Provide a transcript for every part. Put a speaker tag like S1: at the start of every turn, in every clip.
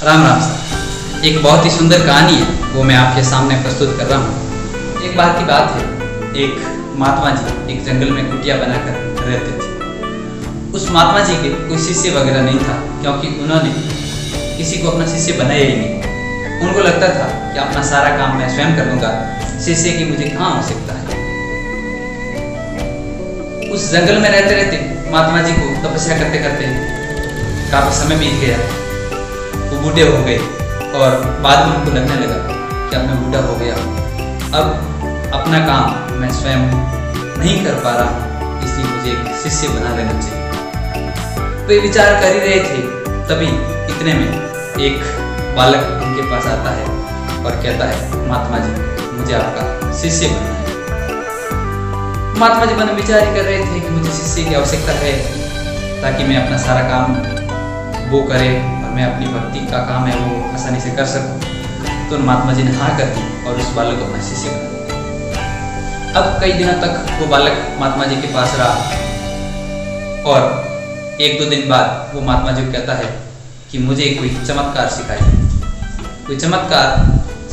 S1: राम राम साहब। एक बहुत ही सुंदर कहानी है, वो मैं आपके सामने प्रस्तुत कर रहा हूँ। एक बार की बात है, एक महात्मा जी एक जंगल में कुटिया बनाकर रहते थे। उस महात्मा जी के कोई शिष्य वगैरह नहीं था, क्योंकि उन्होंने किसी को अपना शिष्य बनाया ही नहीं। उनको लगता था कि अपना सारा काम मैं स्वयं कर लूँगा, शिष्य की मुझे कहाँ आवश्यकता है। उस जंगल में रहते रहते महात्मा जी को तपस्या करते करते काफी समय बीत गया। वो बूढ़े हो गए और बाद में उनको लगने लगा कि अब मैं बूढ़ा हो गया, अब अपना काम मैं स्वयं नहीं कर पा रहा, इसलिए मुझे एक शिष्य बना लेना चाहिए। वे विचार कर ही रहे थे, तभी इतने में एक बालक उनके पास आता है और कहता है, महात्मा जी मुझे आपका शिष्य बनना है। महात्मा जी मन विचार ही कर रहे थे कि मुझे शिष्य की आवश्यकता है ताकि मैं अपना सारा काम वो करे और मैं अपनी भक्ति का काम है वो आसानी से कर सकूं। तो महात्मा जी ने हाँ कर दी और उस बालक को अपना शिष्य बना दिया। अब कई दिनों तक वो बालक महात्मा जी के पास रहा और एक दो दिन बाद वो महात्मा जी को कहता है कि मुझे कोई चमत्कार सिखाइए, कोई चमत्कार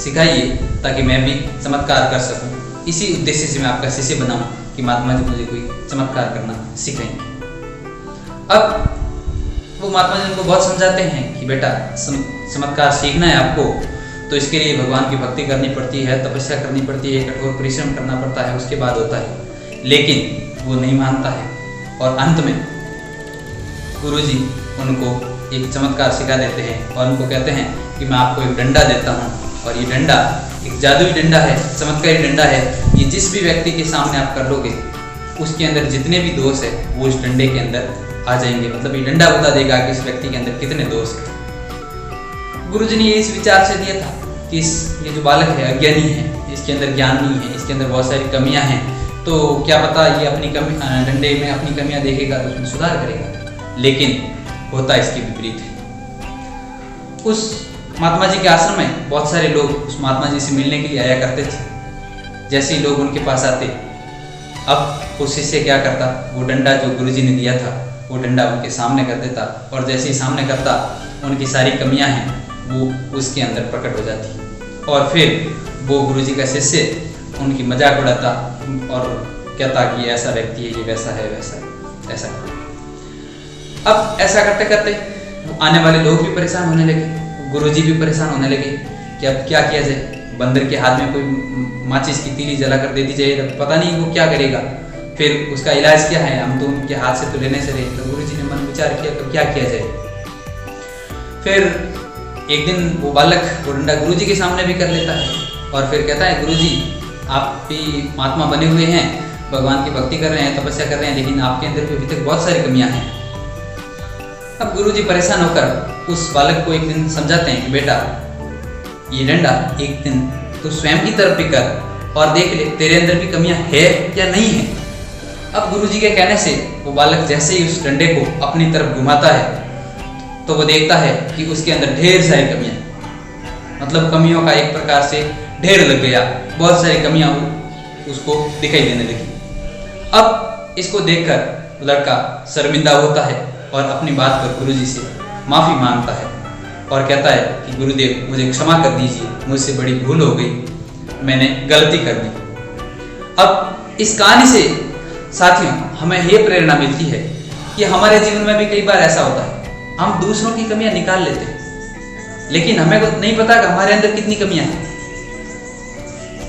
S1: सिखाइए ताकि मैं भी चमत्कार कर सकूं। इसी उद्देश्य से मैं आपका शिष्य बनाऊं कि महात्मा जी मुझे कोई चमत्कार करना सिखाएंगे। अब वो महात्मा जी उनको बहुत समझाते हैं कि बेटा चमत्कार सीखना है आपको, तो इसके लिए भगवान की भक्ति करनी पड़ती है, तपस्या करनी पड़ती है, कठोर परिश्रम करना पड़ता है, उसके बाद होता है। लेकिन वो नहीं मानता है और अंत में गुरुजी उनको एक चमत्कार सिखा देते हैं और उनको कहते हैं कि मैं आपको एक डंडा देता हूँ और ये डंडा एक जादुई डंडा है, चमत्कारी डंडा है। ये जिस भी व्यक्ति के सामने आप कर लोगे, उसके अंदर जितने भी दोष है वो इस डंडे के अंदर आ जाएंगे। मतलब ये डंडा बता देगा कि इस व्यक्ति के अंदर कितने दोष हैं। गुरुजी ने ये इस विचार से दिया था कि ये जो बालक है अज्ञानी है, इसके अंदर ज्ञान नहीं है, इसके अंदर बहुत सारी कमियां हैं, तो क्या पता ये अपनी डंडे में अपनी कमियां देखेगा तो उसमें सुधार करेगा। लेकिन होता इसके विपरीत है। उस महात्मा जी के आश्रम में बहुत सारे लोग उस महात्मा जी से मिलने के लिए आया करते थे। जैसे ही लोग उनके पास आते, अब वो शिष्य क्या करता, वो डंडा जो गुरुजी ने दिया था वो डंडा उनके सामने कर देता और जैसे ही सामने करता, उनकी सारी कमियां हैं वो उसके अंदर प्रकट हो जाती और फिर वो गुरुजी का शिष्य उनकी मजाक उड़ाता और कहता कि ऐसा व्यक्ति है, ये वैसा है, वैसा ऐसा। अब ऐसा करते करते आने वाले लोग भी परेशान होने लगे, गुरुजी भी परेशान होने लगे कि अब क्या किया जाए। बंदर के हाथ में कोई माचिस की तीली जलाकर दे दी जाए तो पता नहीं वो क्या करेगा, फिर उसका इलाज क्या है, हम तो उनके हाथ से तो लेने से रहे। तो गुरुजी ने मन विचार किया तो क्या किया जाए। फिर एक दिन वो बालक वो डंडा गुरुजी के सामने भी कर लेता है और फिर कहता है, गुरुजी आप भी महात्मा बने हुए हैं, भगवान की भक्ति कर रहे हैं, तपस्या कर रहे हैं, लेकिन आपके अंदर भी अभी तक बहुत सारी कमियां हैं। अब गुरुजी परेशान होकर उस बालक को एक दिन समझाते हैं कि बेटा ये डंडा एक दिन तो स्वयं की तरफ भी कर और देख ले तेरे अंदर भी कमियां है या नहीं है। अब गुरुजी के कहने से वो बालक जैसे ही उस डंडे को अपनी तरफ घुमाता है तो वो देखता है कि उसके अंदर ढेर सारी कमियां, मतलब कमियों का एक प्रकार से ढेर लग गया, बहुत सारी कमियां उसको दिखाई देने लगी। अब इसको देखकर लड़का शर्मिंदा होता है और अपनी बात पर गुरुजी से माफ़ी मांगता है और कहता है कि गुरुदेव मुझे क्षमा कर दीजिए, मुझसे बड़ी भूल हो गई, मैंने गलती कर दी। अब इस कहानी से साथियों हमें ये प्रेरणा मिलती है कि हमारे जीवन में भी कई बार ऐसा होता है, हम दूसरों की कमियां निकाल लेते हैं, लेकिन हमें को नहीं पता कि हमारे अंदर कितनी कमियां हैं,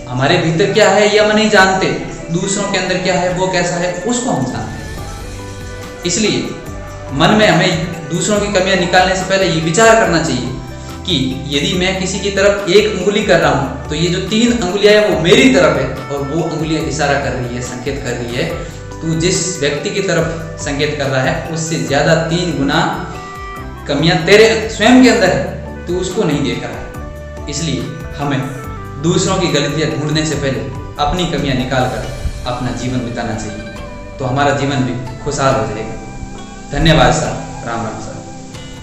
S1: हमारे भीतर क्या है ये हम नहीं जानते, दूसरों के अंदर क्या है वो कैसा है उसको हम जानते हैं। इसलिए मन में हमें दूसरों की कमियां निकालने से पहले ये विचार करना चाहिए कि यदि मैं किसी की तरफ एक उंगली कर रहा हूं तो ये जो 3 अंगुलियां हैं वो मेरी तरफ है और वो अंगुलियां इशारा कर रही है, संकेत कर रही है। तू जिस व्यक्ति की तरफ संकेत कर रहा है उससे ज्यादा 3 गुना कमियां तेरे स्वयं के अंदर है, तू उसको नहीं देख रहा है। इसलिए हमें दूसरों की गलतियां ढूंढने से पहले अपनी कमियां निकाल कर अपना जीवन बिताना चाहिए, तो हमारा जीवन भी खुशहाल हो जाएगा। धन्यवाद साहब। राम राम साहब।